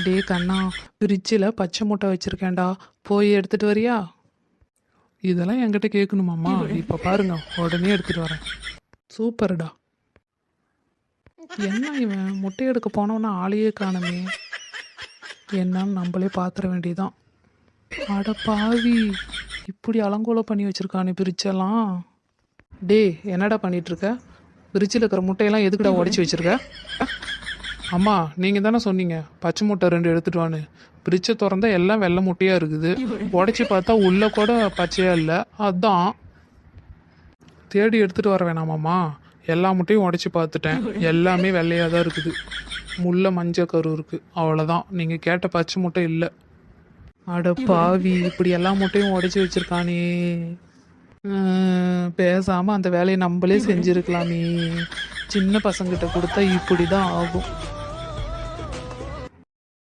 டே கண்ணா, ஃப்ரிட்ஜில் பச்சை முட்டை வச்சிருக்கேன்டா, போய் எடுத்துட்டு வரியா? இதெல்லாம் என்கிட்ட கேட்கணுமாம்மா? இப்போ பாருங்க, உடனே எடுத்துட்டு வரேன். சூப்பர்டா. என்ன இவன் முட்டை எடுக்க போனவனா ஆளையே காணுமே? என்னன்னு நம்மளே பார்த்துட வேண்டியதான். அட பாவி, இப்படி அலங்கோலம் பண்ணி வச்சிருக்கானே ஃப்ரிட்ஜெல்லாம். டே, என்னடா பண்ணிட்டு இருக்க? ஃப்ரிட்ஜில் இருக்கிற முட்டையெல்லாம் எதுக்குடா உடச்சி வச்சிருக்க? அம்மா, நீங்கள் தானே சொன்னீங்க பச்சை முட்டை 2 எடுத்துட்டு வான்னு. ஃப்ரிட்ஜை திறந்தா எல்லாம் வெள்ளை முட்டையாக இருக்குது. உடச்சி பார்த்தா உள்ளே கூட பச்சையாக இல்லை. அதான் தேடி எடுத்துகிட்டு வர வேணாமாம்மா? எல்லா முட்டையும் உடச்சி பார்த்துட்டேன், எல்லாமே வெள்ளையாக தான் இருக்குது. முள்ள மஞ்சள் கரு இருக்குது, அவ்வளோதான். நீங்கள் கேட்ட பச்சை முட்டை இல்லை. அட பாவி, இப்படி எல்லா முட்டையும் உடச்சி வச்சிருக்கானே. பேசாமல் அந்த வேலையை நம்மளே செஞ்சுருக்கலாமே. சின்ன பசங்கிட்ட கொடுத்தா இப்படி தான் ஆகும்.